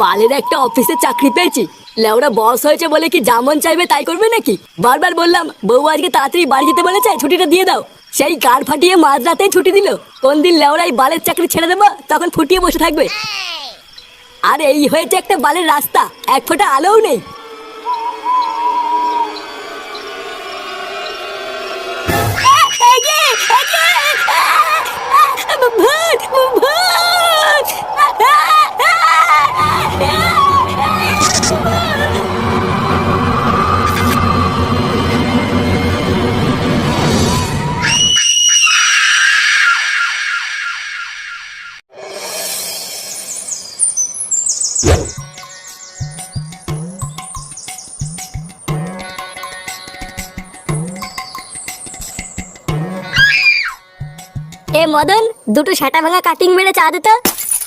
বালের একটা অফিসে চাকরি পেয়েছি। লেওরা বস হয়েছে বলে কি যেমন চাইবে তাই করবে নাকি? বারবার বললাম বউ আজকে তাড়াতাড়ি বাড়ি যেতে বলেছে, ছুটিটা দিয়ে দাও। সেই গাড় ফাটিয়ে মাঝরাতেই ছুটি দিল। কোন দিন লেওরা এই বালের চাকরি ছেড়ে দেবো তখন ফুটিয়ে বসে থাকবে। আর এই হয়েছে একটা বালের রাস্তা, এক ফোঁটা আলোও নেই। ভূত, ভূত! এ মদন, দুটো সেটা ভাঙা কাটিং মেরে চা দে তো।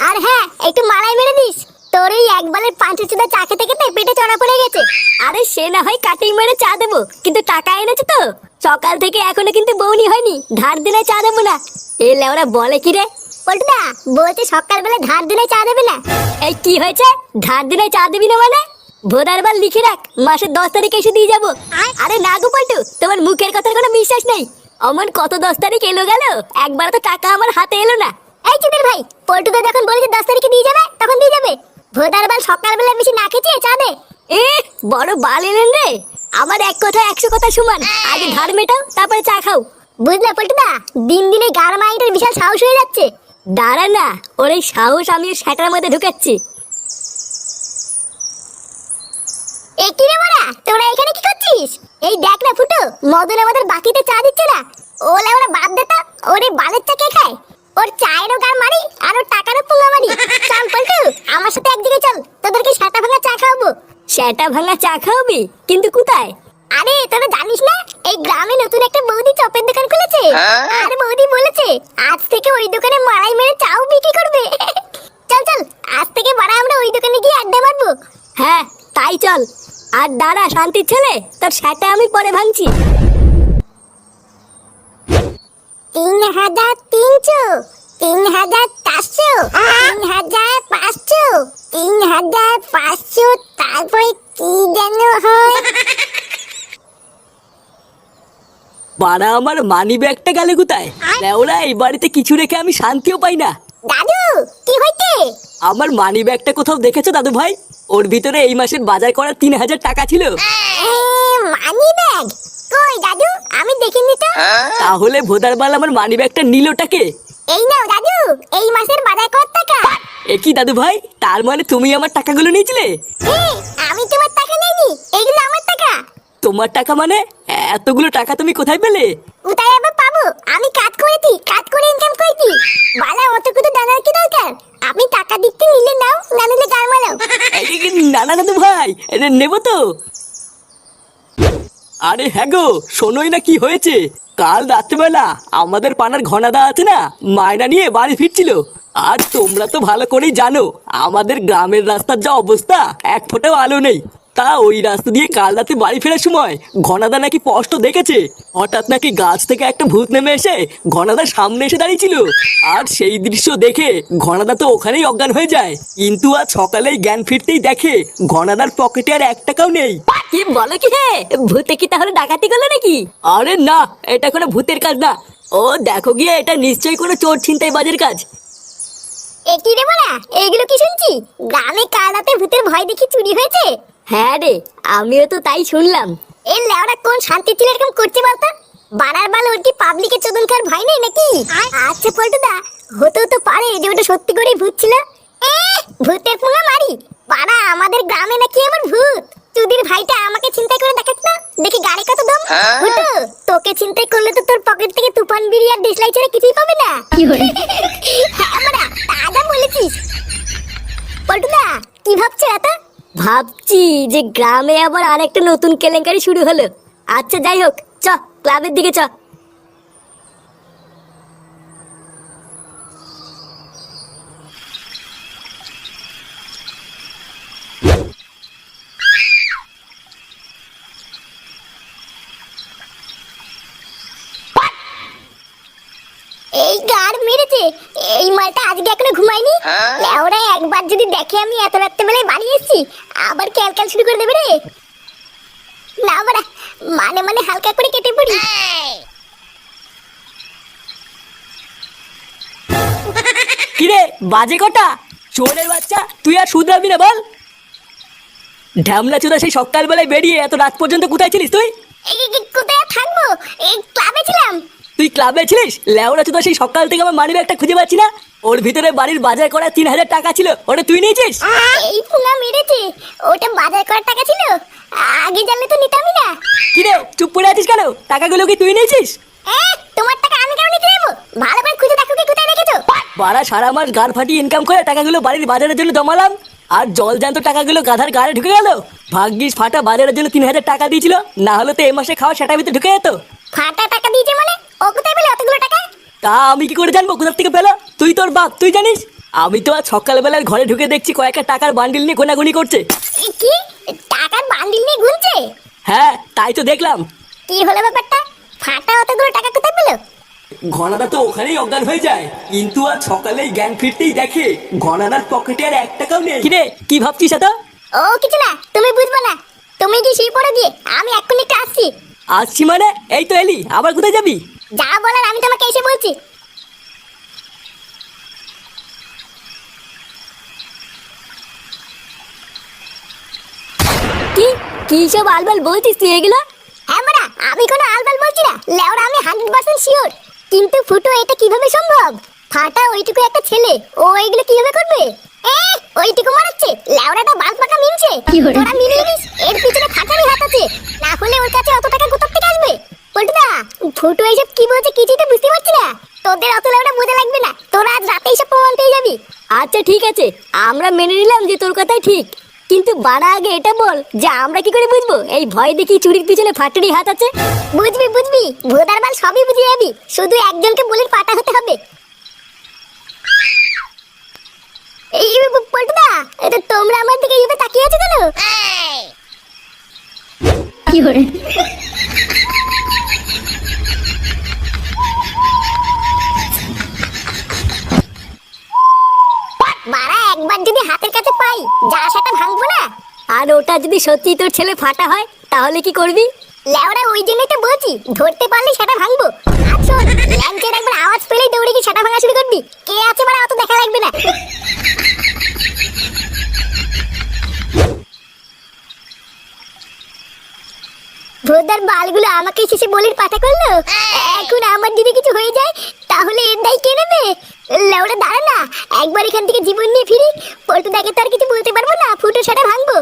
আর হ্যাঁ, একটু মালাই মেরে দিস। তোর এই একবারের পাঁচ চুদা চা খেতে খেতে পেটে চড়া পড়ে গেছে। আরে সে না হয় কাটিং মেরে চা দেবো, কিন্তু টাকা এনেছে তো? সকাল থেকে এখনো কিন্তু বউনি হয়নি, ধার দিনে চা দেবো না। এ লেওরা বলে কি রে? পল্টুদা বলছে সকালবেলা ধার দিনে চা দেবে না। এই কি হয়েছে? ধার দিনে চা দিবি না মানে? ভোদার বার লিখে রাখ, মাসের 10 তারিখ এসে দিয়ে যাবো। আরে না গো পল্টু, তোমার মুখের কথার কোনো বিশ্বাস নেই। অমন কত 10 তারিখ এলো গেল, একবার তো টাকা আমার হাতে এলো না। এই চুদির ভাই, পল্টুদা যখন বলেছে 10 তারিখে দিয়ে যাবে তখন দিয়ে যাবে। ভোদার বাল সকালবেলা বেশি না খেয়েছে চা দে। এ বড় বাল এলেন রে। আমার এক কথা 100 কথা সমান। আগে ধার মেটাও, তারপরে চা খাও। বুঝলে পল্টুদা, দিন দিন এই গার মাইটার বিশাল সাহস হয়ে যাচ্ছে। দাঁড়া না, ওর এই সাহস আমি ওর সেটার মধ্যে ঢুকাচ্ছি। এ কি রে বড়া, তোরা এখানে কি করছিস? এই দেখ না ফুটো, মদন আমাদের বাকিতে চা দিচ্ছে না। ওলে ওরা বাদ দে তো, ওরে বালের চা কে খায়? ওর চায়েরও গার মারি আর ওর টাকারও পুঙ্গা মারি। চল পল্টু, আমার সাথে একদিকে চল, তোদেরকে সেটা ভাঙা চা খাওয়াবো। সেটা ভাঙা চা খাওয়াবি? কিন্তু কোথায়? আরে তোরা জানিস না, এই গ্রামে নতুন একটা বৌদি চপের দোকান খুলেছে। আর বৌদি বলেছে আজ থেকে ওই দোকানে মালাই মেরে চাও বিক্রি করবে। চল চল, আজ থেকে বাড়া আমরা ওই দোকানে গিয়ে আড্ডা মারবো। হ্যাঁ তাই চল। আর দাঁড়া শান্তির ছেলে, তোর সেটা আমি পরে ভাঙছি। 3,300, 3,400, 3,500, 3,500, তারপরে কি যেন হয়। বাড়া আমার মানি ব্যাগটা গেলে কোথায়? ওরা এই বাড়িতে কিছু রেখে আমি শান্তিও পাই না। দাদু কি হইছে? আমার মানি ব্যাগটা কোথাও দেখেছো দাদু ভাই? ওর ভিতরে এই মাসের বাজার করার 3,000 টাকা ছিল। মানি ব্যাগ কই দাদু? আমি দেখিনি তো। তাহলে ভোদারবাল আমার মানি ব্যাগটা নিলটাকে? এই নাও দাদু, এই মাসের বাজার কত টাকা? একই দাদু ভাই, তার মানে তুমি আমার টাকাগুলো নিয়েছিলে? আমি তোমার টাকা নেইনি, এগুলো আমার টাকা। তোমার টাকা মানে? এতগুলো টাকা তুমি কোথায় পেলে? কোথায় আবার পাবো? আমি কাজ করেছি, কাজ করে ইনকাম করেছি। বালা অত কিছু জানার কি দরকার? আপনি টাকা দিতে নিলে নাও, না নিলে গাল মারাও। না না দাদু ভাই, নেবো তো। আরে হ্যাঁ গো, শোনোই না কি হয়েছে। কাল রাত্রেবেলা আমাদের পাড়ার ঘনাদা আছে না, মায়না নিয়ে বাড়ি ফিরছিল। আর তোমরা তো ভালো করেই জানো আমাদের গ্রামের রাস্তার যা অবস্থা, এক ফোঁটাও আলো নেই। তা ওই রাস্তা দিয়ে কাল রাতে বাড়ি ফেরার সময় ঘনাদা নাকি স্পষ্ট দেখেছে হঠাৎ নাকি গাছ থেকে একটা ভূত নেমে এসে ঘনাদার সামনে এসে দাঁড়িয়েছিল। আর সেই দৃশ্য দেখে ঘনাদা তো ওখানেই অজ্ঞান হয়ে যায়। কিন্তু আজ সকালেই জ্ঞান ফিরতেই দেখে ঘনাদার পকেটে আর 1 টাকাও নেই। কি বলো কি হে? ভূতে কি তাহলে ডাকাতি করলো নাকি? আরে না, এটা কোনো ভূতের কাজ না। ও দেখো গিয়ে, এটা নিশ্চয়ই কোনো চোর ছিনতাই বাজের কাজ। এ কি রে বড়া, এইগুলো কি শুনছি? গ্রামে কাল রাতে ভূতের ভয় দেখি চুরি হয়েছে? হ্যাঁ রে, আমিও তো তাই শুনলাম। এই লেওড়া কোন শান্তি ছিল এরকম করছে বলতো? বাড়ার বাল ওর কি পাবলিকের চোদন খাওয়ার ভয় নেই নাকি? আচ্ছা পল্টুদা, হতেও তো পারে যে ওটা সত্যি করেই ভূত ছিল। ভূতের পুঙ্গা মারি? বাড়া আমাদের গ্রামে নাকি এবার ভূত? চুদির ভাইটা আমাকে চিন্তাই করে দেখাস না, দেখি গাড়ি কত দম। হুটু, তোকে চিন্তাই করলে তো তোর পকেট থেকে তুফান বিড়ি আর দেশলাই ছেড়ে কিছুই পাবে না। আমরা দাদা বলেছিস। পল্টুদা কি ভাবছো এত? ভাবছি যে গ্রামে আবার আরেকটা নতুন কেলেঙ্কারি শুরু হলো। আচ্ছা যাই হোক, চ ক্লাবের দিকে চ। এই গাড় মেরেছে, এই মালটা আজকে এখনো ঘুমাইনি। ওরা একবার যদি দেখে আমি এত রাত্রে বেলায় বাড়ি এসেছি, আবার ক্যালক্যাল শুরু করে দেবে রে। না বাড়া, মানে মানে হালকা করে কেটে পড়ি। কিরে বাজে কটা? চোরের বাচ্চা, তুই আর শুধরাবি না বল। ঢ্যামলা চোদা সেই সকালবেলায় বেরিয়ে এত রাত পর্যন্ত কোথায় ছিলিস তুই? কোথায় থাকবো, এই ক্লাবে ছিলাম। তুই ক্লাবে ছিলিস? লেওড়া চোদা সেই সকাল থেকে আমার মানি ব্যাগটা খুঁজে পাচ্ছি না। ওর ভিতরে বাড়ির বাজার করা 3,000 টাকা ছিল, ওটা তুই নিয়েছিস? এই পুঙ্গা মেরেছে, ওটা বাজার করার টাকা ছিল। আগে জানলে তো নিতামই না। কিরে চুপ করে আছিস কেন? টাকাগুলো কি তুই নিয়েছিস? তোমার টাকা আমি কেন নিতে যাবো? ভালো করে খুঁজে দেখো কি কোথায় রেখেছো। বাড়া সারা মাস গাড় ফাটিয়ে ইনকাম করে টাকাগুলো বাড়ির বাজারের জন্য জমালাম, আর জল জ্যান্ত টাকাগুলো গাধার গাড়ে ঢুকে গেল। ভাগ্যিস ফাটা বাজারের জন্য 3,000 টাকা দিয়েছিল, না হলে তো এই মাসে খাওয়া সেটার ভিতরে ঢুকে যেত। ফাটা টাকা দিয়েছে মানে? ও কোথায় পেলে অতগুলো টাকা? তা আমি কি করে জানবো কোথা থেকে পেলো? তুই তোর বাপ, তুই জানিস? আমি তো আজ সকালবেলার ঘরে ঢুকে দেখছি কয়েকটা টাকার বান্ডিল নিয়ে গোনাগুনি করছে। কি টাকার বান্ডিল নিয়ে গুনছে? হ্যাঁ তাই তো দেখলাম। কি হলো ব্যাপারটা? ফাটা অতগুলো টাকা কোথায় পেলো? ঘনাদা তো ওখানেই অজ্ঞান হয়ে যায়, কিন্তু আজ সকালেই জ্ঞান ফিরতেই দেখে ঘনাদার পকেটে আর 1 টাকাও নেই। কিরে কি ভাবছিস এত? ও কিছু না, তুমি বুঝবে না। তুমি কি শুয়ে পড়ে দিয়ে, আমি এক্ষুনি একটু আসছি। আসছি মানে? এই তো এলি, আবার কোথায় যাবি? যা বলার আমি তোমাকে এসে বলছি। কি কি সব আলবাল বলছিস তুই এগুলো? হ্যাঁ মারা, আমি কোনো আলবাল বলছি না। লেওরা আমি 100% শিওর। কিন্তু ফুটো এটা কিভাবে সম্ভব? ফাটা ওইটুকু একটা ছেলে, ও এইগুলো কিভাবে করবে? ওইটুকু মারাচ্ছে লেওরাটা বাল পাকা মিনছে। তোরা মিলিয়ে নিস, এর পিছনে ফাটারই হাত আছে। না হলে ওর কাছে অত টাকা কোথা থেকে আসবে? পল্টুদা, ফুটো এইসব কি বলছে কিছুই তো বুঝতে পারছি না। তোদের অত লেওরা বোঝা লাগবে না, তোরা আজ রাতে এইসব প্রমাণ পেয়ে যাবি। আচ্ছা ঠিক আছে, আমরা মেনে নিলাম যে তোর কথাই ঠিক, কিন্তু বাড়া আগে এটা বল যে আমরা কি করে বুঝবো এই ভয় দেখি চুরির পিছনে ফাটারি হাত আছে? বুঝবি বুঝবি, ভোদার বাল সবই বুঝে যাবি। শুধু একজনকে বলে পাটা হতে হবে। এই পল্টুদা, এটা তোমরা আমার দিকে এইভাবে তাকিয়ে আছো কেন? কি করে? বাড়া একবার যদি হাতের কাছে পাই, যা সেটা ভাঙবো না। আর ওটা যদি সত্যি তোর ছেলে ফাটা হয় তাহলে কি করবি? লেওরা ওই জন্যই তো বলছি, ধরতে পারলে সেটা ভাঙবো। আর শোন, ল্যাংচের একবার আওয়াজ পেলেই দৌড়ে গিয়ে সেটা ভাঙা শুরু করবি। কে আছে বাড়া অত দেখা লাগবে না। ভোদার বালগুলো আমাকে শেষে বলির পাঠা করলো। এখন আমার যদি কিছু হয়ে যায় তাহলে এর দায় কে নেবে? লেওরা দাঁড়া না, একবার এখান থেকে জীবন নিয়ে ফিরি। পল্টুদাকে তো আর কিছু বলতে পারবো না, ফুটো সেটা ভাঙবো।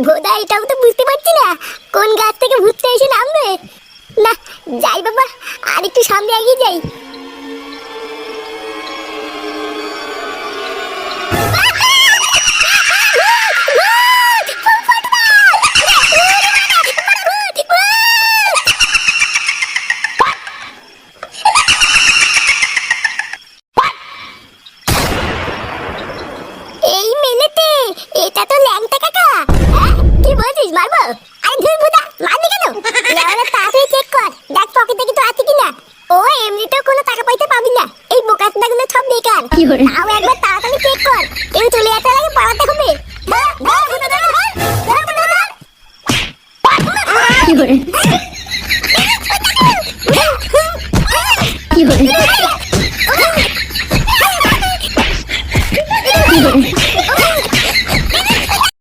ভোদা এটাও তো বুঝতে পারছি না কোন গাছ থেকে ভূতটা এসে নামবে। না যাই বাবা, আর একটু সামনে এগিয়ে যাই। এই মেলেতে, এটা তো ল্যাংটা কাকা। কি বলছিস, মারবো? আরে ধুর ভুদা, মারবি কেন? লেওরা তাড়াতাড়ি চেক কর, দেখ পকেটে কিছু আছে কিনা। ও এমনিতেও কোনো টাকা পয়সা পাবি না, এই বোকাচোদাগুলো সব বেকার। তাও একবার তাড়াতাড়ি চেক কর, কেউ চলে আসার আগে পালাতে হবে। ধর, ধর, ভুদা, ধর, ধর, ধর, ভুদা, ধর। কি করে? কি করে? কি করে?